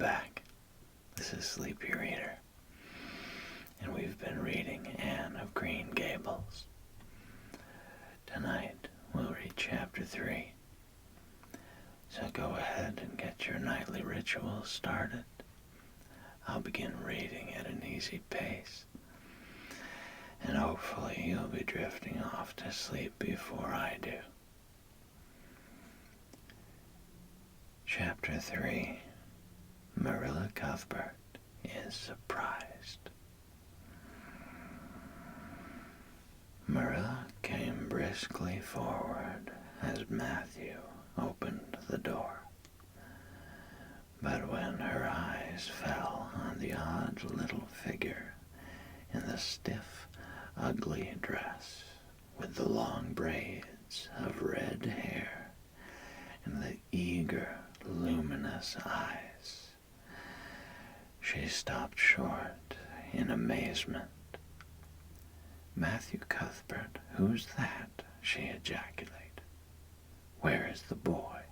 back. This is Sleepy Reader, and we've been reading Anne of Green Gables. Tonight, we'll read Chapter 3. So go ahead and get your nightly rituals started. I'll begin reading at an easy pace, and hopefully you'll be drifting off to sleep before I do. Chapter 3. Marilla Cuthbert is surprised. Marilla came briskly forward as Matthew opened the door. But when her eyes fell on the odd little figure in the stiff, ugly dress with the long braids of red hair and the eager, luminous eyes, she stopped short in amazement. "Matthew Cuthbert, who's that?" she ejaculated. "Where is the boy?"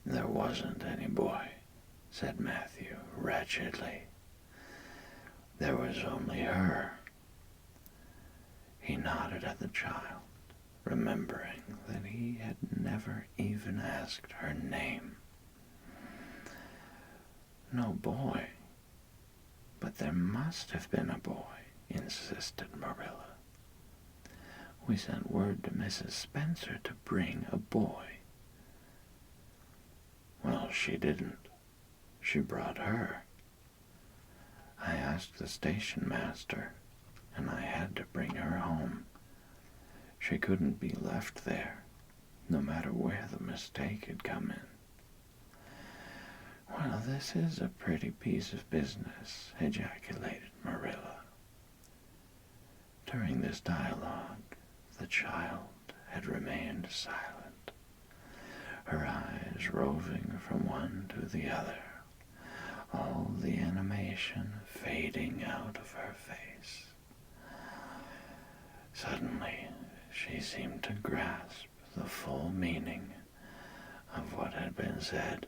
"There wasn't any boy," said Matthew wretchedly. "There was only her." He nodded at the child, remembering that he had never even asked her name. "No boy. But there must have been a boy," insisted Marilla. "We sent word to Mrs. Spencer to bring a boy." "Well, she didn't. She brought her. I asked the station master, and I had to bring her home. She couldn't be left there, no matter where the mistake had come in." "Well, this is a pretty piece of business," ejaculated Marilla. During this dialogue, the child had remained silent, her eyes roving from one to the other, all the animation fading out of her face. Suddenly, she seemed to grasp the full meaning of what had been said.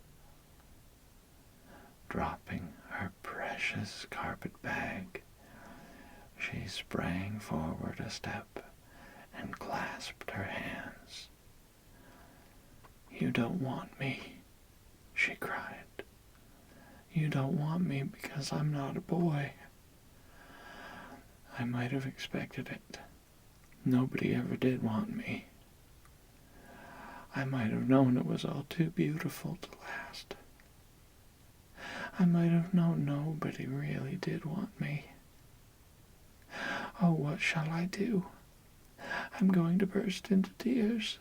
Dropping her precious carpet-bag, she sprang forward a step and clasped her hands. "You don't want me," she cried. "You don't want me because I'm not a boy. I might have expected it. Nobody ever did want me. I might have known it was all too beautiful to last. I might have known nobody really did want me. Oh, what shall I do? I'm going to burst into tears."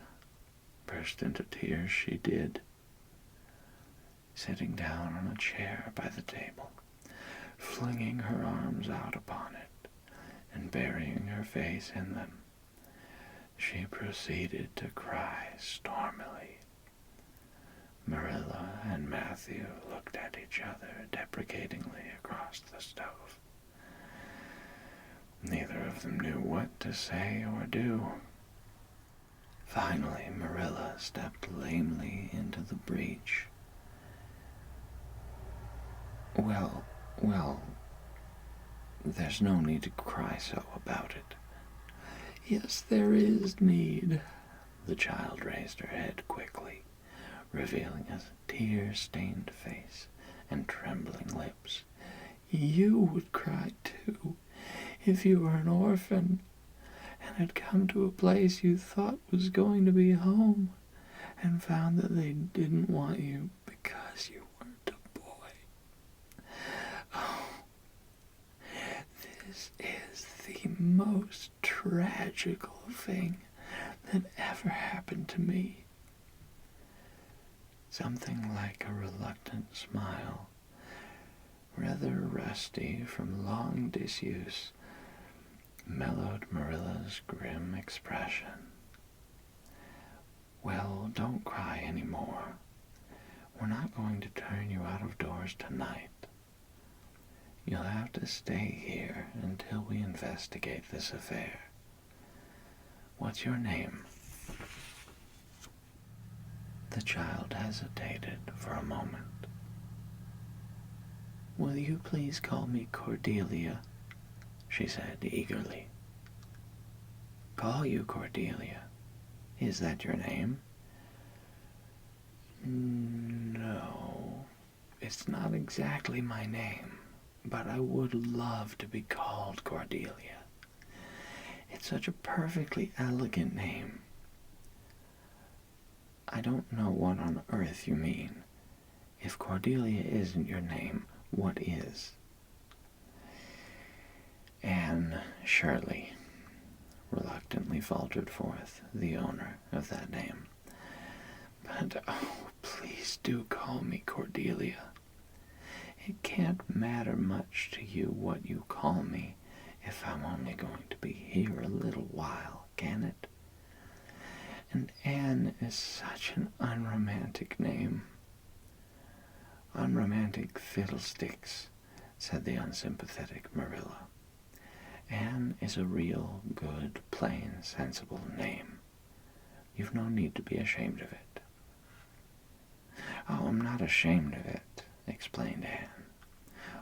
Burst into tears she did, sitting down on a chair by the table, flinging her arms out upon it, and burying her face in them. She proceeded to cry stormily. Marilla and Matthew looked at each other deprecatingly across the stove. Neither of them knew what to say or do. Finally, Marilla stepped lamely into the breach. Well, there's no need to cry so about it." "Yes, there is need." The child raised her head quickly, revealing a tear-stained face and trembling lips. "You would cry, too, if you were an orphan and had come to a place you thought was going to be home and found that they didn't want you because you weren't a boy. Oh, this is the most tragical thing that ever happened to me." Something like a reluctant smile, rather rusty from long disuse, mellowed Marilla's grim expression. "Well, don't cry any more. We're not going to turn you out of doors tonight. You'll have to stay here until we investigate this affair. What's your name?" The child hesitated for a moment. "Will you please call me Cordelia?" she said eagerly. "Call you Cordelia? Is that your name?" "No, it's not exactly my name, but I would love to be called Cordelia. It's such a perfectly elegant name." "I don't know what on earth you mean. If Cordelia isn't your name, what is?" "Anne Shirley," reluctantly faltered forth the owner of that name. "But, oh, please do call me Cordelia. It can't matter much to you what you call me if I'm only going to be here a little while, can it? And Anne is such an unromantic name." "Unromantic fiddlesticks," said the unsympathetic Marilla. "Anne is a real, good, plain, sensible name. You've no need to be ashamed of it." "Oh, I'm not ashamed of it," explained Anne.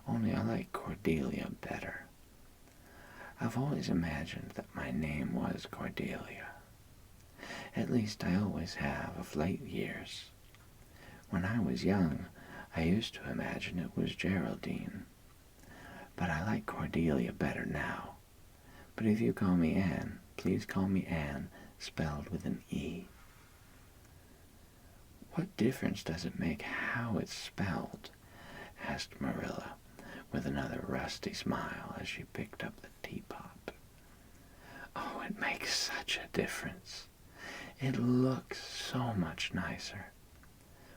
"Only I like Cordelia better. I've always imagined that my name was Cordelia. At least I always have of late years. When I was young, I used to imagine it was Geraldine. But I like Cordelia better now. But if you call me Anne, please call me Anne, spelled with an E." "What difference does it make how it's spelled?" asked Marilla, with another rusty smile as she picked up the teapot. "Oh, it makes such a difference. It looks so much nicer.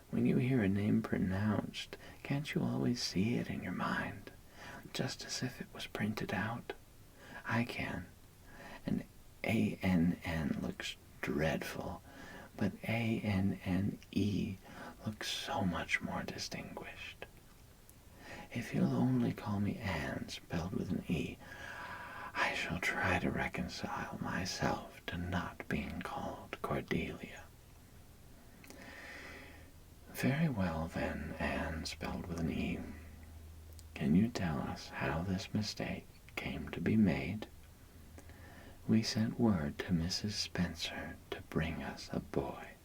When you hear a name pronounced, can't you always see it in your mind, just as if it was printed out? I can. And A-N-N looks dreadful, but A-N-N-E looks so much more distinguished. If you'll only call me Anne, spelled with an E, I shall try to reconcile myself to not being called Cordelia." "Very well, then, Anne, spelled with an E. Can you tell us how this mistake came to be made?" "We sent word to Mrs. Spencer to bring us a boy."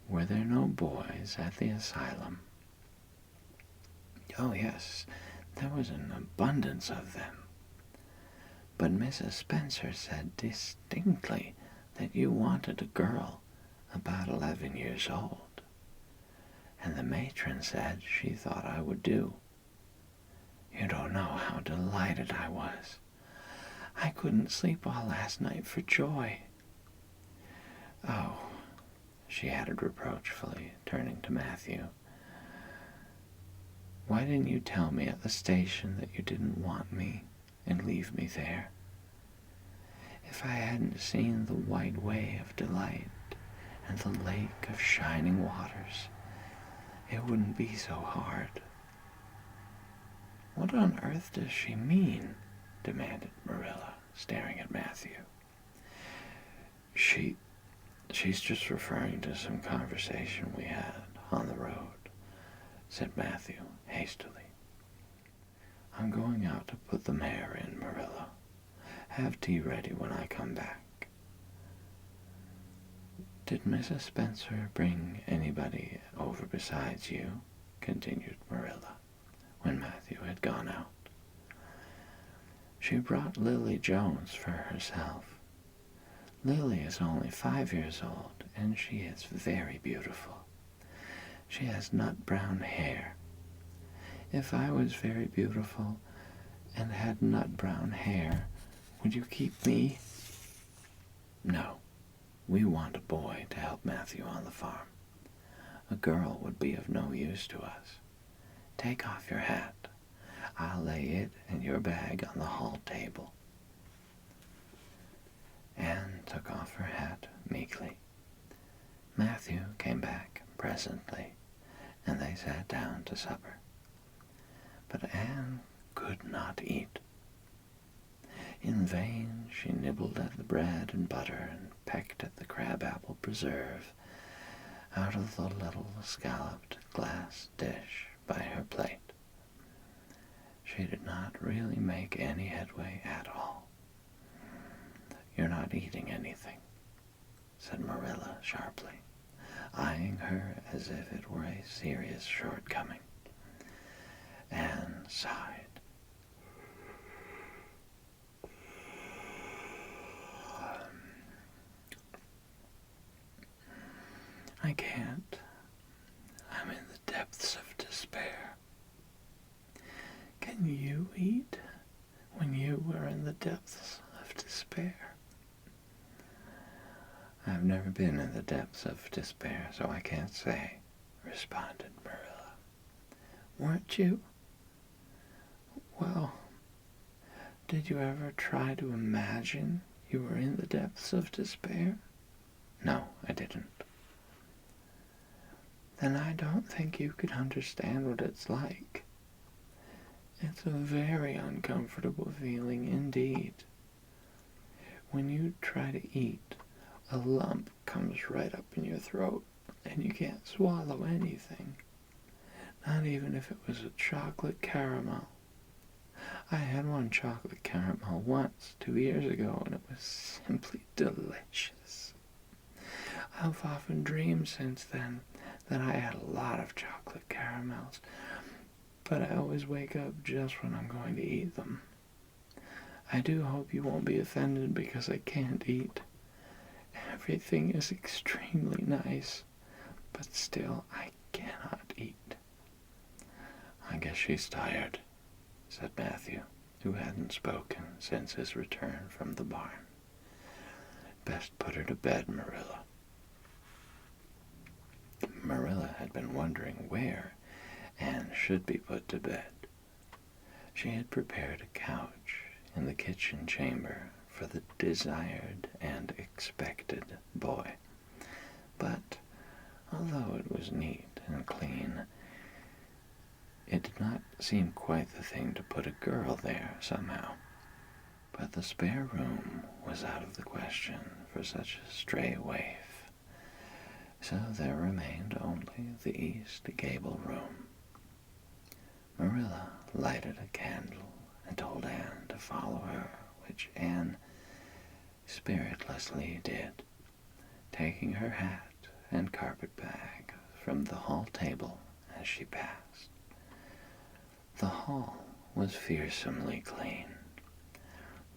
"Were there no boys at the asylum?" "Oh, yes, there was an abundance of them. But Mrs. Spencer said distinctly that you wanted a girl about 11 years old. And the matron said she thought I would do. You don't know how delighted I was. I couldn't sleep all last night for joy. Oh," she added reproachfully, turning to Matthew, "why didn't you tell me at the station that you didn't want me and leave me there? If I hadn't seen the white way of delight and the lake of shining waters, it wouldn't be so hard." "What on earth does she mean?" demanded Marilla, staring at Matthew. She's just referring to some conversation we had on the road," said Matthew hastily. "I'm going out to put the mare in, Marilla. Have tea ready when I come back." "Did Mrs. Spencer bring anybody over besides you?" continued Marilla, when Matthew had gone out. "She brought Lily Jones for herself. Lily is only 5 years old, and she is very beautiful. She has nut-brown hair. If I was very beautiful and had nut-brown hair, would you keep me?" "No. We want a boy to help Matthew on the farm. A girl would be of no use to us. Take off your hat. I'll lay it and your bag on the hall table." Anne took off her hat meekly. Matthew came back presently, and they sat down to supper. But Anne could not eat. In vain she nibbled at the bread and butter and pecked at the crab-apple preserve out of the little scalloped glass dish by her plate. She did not really make any headway at all. "You're not eating anything," said Marilla sharply, eyeing her as if it were a serious shortcoming. Anne sighed. "I can't. I'm in the depths of despair." "Can you eat when you were in the depths of despair?" "I've never been in the depths of despair, so I can't say," responded Marilla. "Weren't you? Well, did you ever try to imagine you were in the depths of despair?" "No, I didn't." "Then I don't think you could understand what it's like. It's a very uncomfortable feeling indeed. When you try to eat, a lump comes right up in your throat, and you can't swallow anything, not even if it was a chocolate caramel. I had one chocolate caramel once, 2 years ago, and it was simply delicious. I've often dreamed since then that I had a lot of chocolate caramels, but I always wake up just when I'm going to eat them. I do hope you won't be offended because I can't eat. Everything is extremely nice, but still I cannot eat." "I guess she's tired," said Matthew, who hadn't spoken since his return from the barn. "Best put her to bed, Marilla." Marilla had been wondering where Anne should be put to bed. She had prepared a couch in the kitchen chamber for the desired and expected boy, but although it was neat and clean, it did not seem quite the thing to put a girl there somehow. But the spare room was out of the question for such a stray waif, so there remained only the east gable room. Marilla lighted a candle and told Anne to follow her, which Anne spiritlessly did, taking her hat and carpet-bag from the hall table as she passed. The hall was fearsomely clean.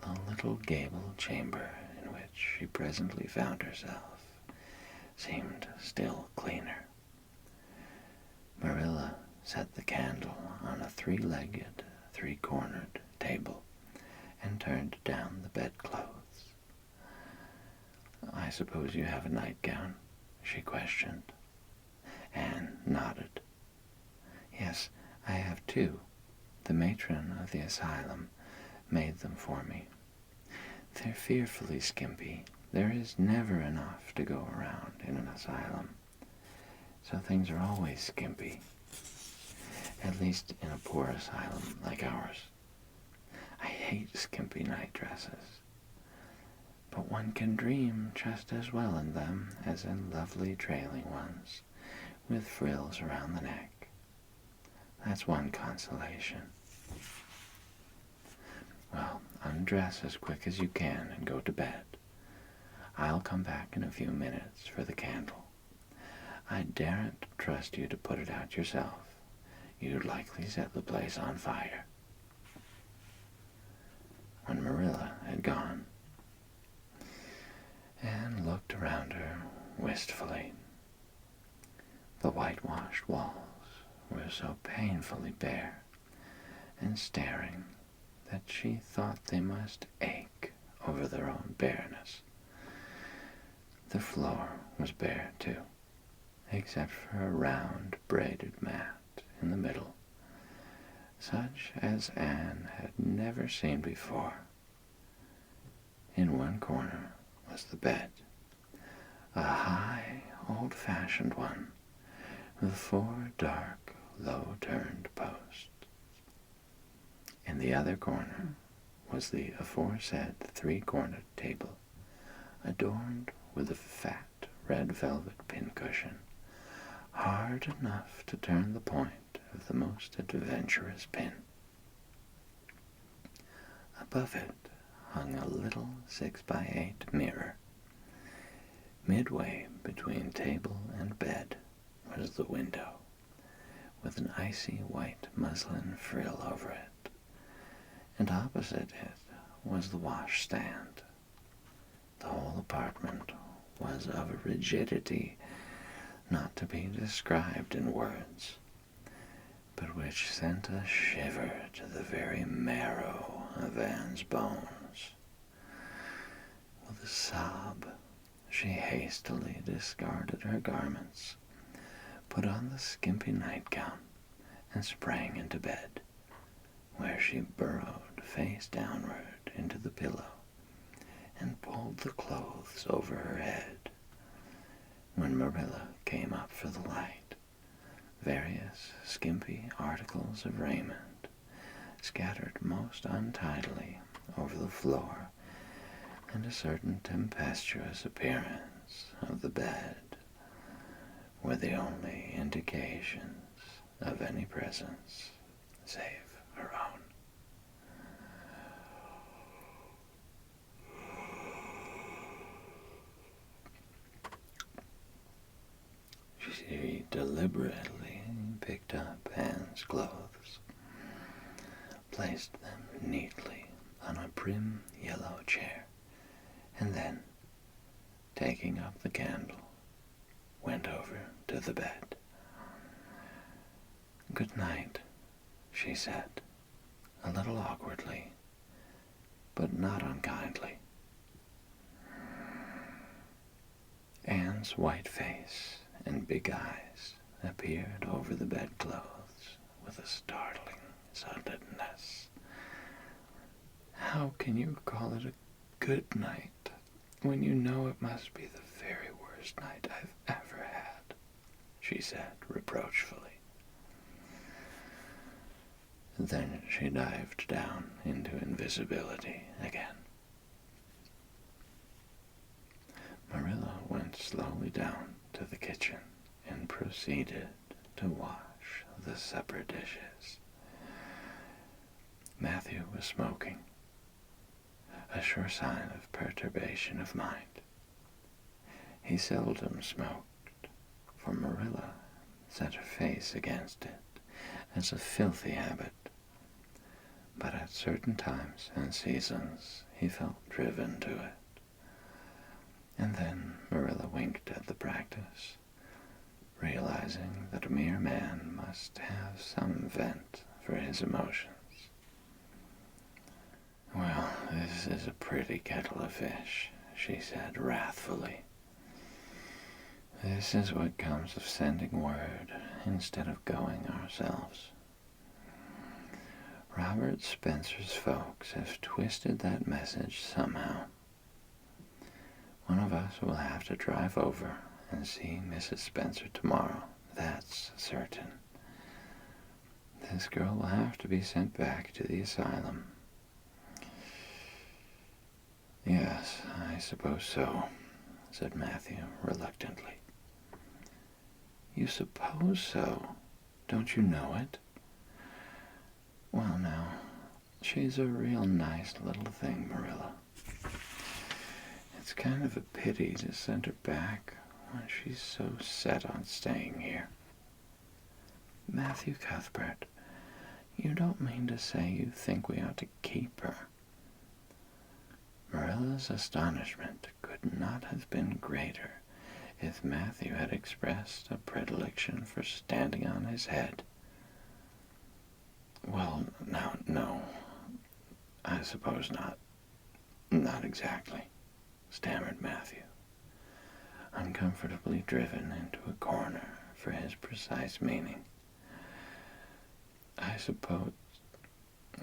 The little gable chamber in which she presently found herself seemed still cleaner. Marilla set the candle on a 3-legged, 3-cornered table and turned down the bedclothes. "I suppose you have a nightgown?" she questioned. Anne nodded. "Yes, I have 2. The matron of the asylum made them for me. They're fearfully skimpy. There is never enough to go around in an asylum, so things are always skimpy, at least in a poor asylum like ours. I hate skimpy night dresses, but one can dream just as well in them as in lovely trailing ones with frills around the neck. That's one consolation. Well, undress as quick as you can and go to bed. I'll come back in a few minutes for the candle. I daren't trust you to put it out yourself. You'd likely set the place on fire." When Marilla had gone, Anne looked around her wistfully. The whitewashed walls were so painfully bare and staring that she thought they must ache over their own bareness. The floor was bare, too, except for a round braided mat in the middle, such as Anne had never seen before. In one corner was the bed, a high, old-fashioned one, with 4 dark, low-turned posts. In the other corner was the aforesaid 3-cornered table, adorned with a fat red velvet pincushion, hard enough to turn the point of the most adventurous pin. Above it hung a little 6-by-8 mirror. Midway between table and bed was the window, with an icy white muslin frill over it, and opposite it was the washstand. The whole apartment was of a rigidity not to be described in words, but which sent a shiver to the very marrow of Anne's bones. With a sob, she hastily discarded her garments, put on the skimpy nightgown, and sprang into bed, where she burrowed face downward into the pillow and pulled the clothes over her head. When Marilla came up for the light, various skimpy articles of raiment, scattered most untidily over the floor, and a certain tempestuous appearance of the bed were the only indications of any presence save her own. She deliberately picked up Anne's clothes, placed them neatly on a prim yellow chair, and then, taking up the candle, went over to the bed. "Good night," she said, a little awkwardly, but not unkindly. Anne's white face and big eyes appeared over the bedclothes with a startling suddenness. "How can you call it a good night when you know it must be the very worst night I've ever had?" she said reproachfully. Then she dived down into invisibility again. Marilla went slowly down to the kitchen and proceeded to wash the supper dishes. Matthew was smoking, a sure sign of perturbation of mind. He seldom smoked, for Marilla set her face against it as a filthy habit, but at certain times and seasons he felt driven to it. And then Marilla winked at the practice, realizing that a mere man must have some vent for his emotions. "Well, this is a pretty kettle of fish," she said wrathfully. "This is what comes of sending word instead of going ourselves. Robert Spencer's folks have twisted that message somehow. One of us will have to drive over and see Mrs. Spencer tomorrow, that's certain. This girl will have to be sent back to the asylum." "Yes, I suppose so," said Matthew reluctantly. "You suppose so? Don't you know it?" "Well, now, she's a real nice little thing, Marilla. It's kind of a pity to send her back when she's so set on staying here." "Matthew Cuthbert, you don't mean to say you think we ought to keep her?" Marilla's astonishment could not have been greater if Matthew had expressed a predilection for standing on his head. "Well, now, no, I suppose not. Not exactly," stammered Matthew, uncomfortably driven into a corner for his precise meaning. "I suppose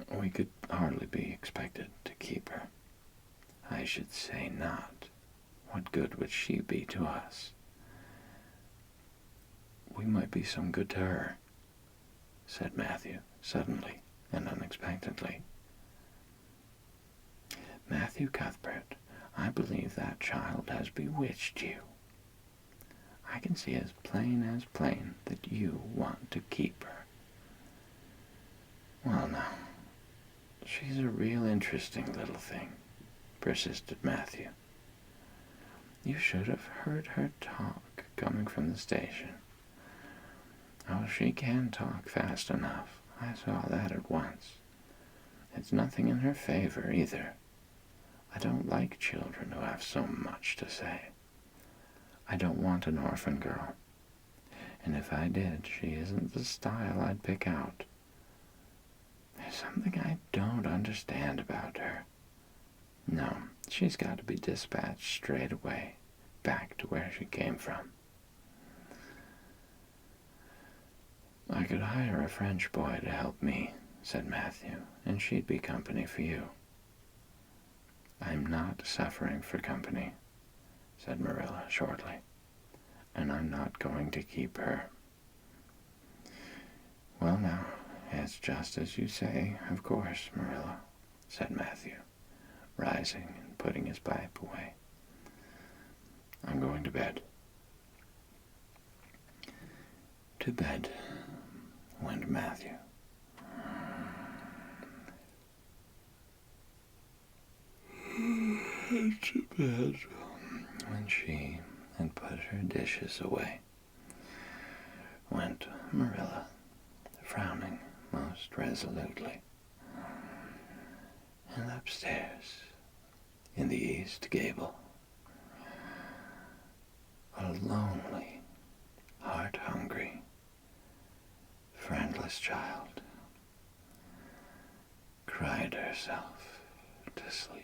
we could hardly be expected to keep her." "I should say not. What good would she be to us?" "We might be some good to her," said Matthew, suddenly and unexpectedly. "Matthew Cuthbert, I believe that child has bewitched you. I can see as plain that you want to keep her." "Well, now, She's a real interesting little thing, persisted Matthew. You should have heard her talk coming from the station. Oh, she can talk fast enough. I saw that at once. It's nothing in her favor, either. I don't like children who have so much to say. I don't want an orphan girl. And if I did, she isn't the style I'd pick out. There's something I don't understand about her. No, she's got to be dispatched straight away, back to where she came from. I could hire a French boy to help me, said Matthew, and she'd be company for you. I'm not suffering for company, said Marilla shortly, and I'm not going to keep her. Well, now, it's just as you say, of course, Marilla, said Matthew, rising and putting his pipe away. I'm going to bed. To bed went Matthew. To bed when she had put her dishes away went Marilla, frowning most resolutely. And upstairs, in the east gable, a lonely, heart-hungry, friendless child cried herself to sleep.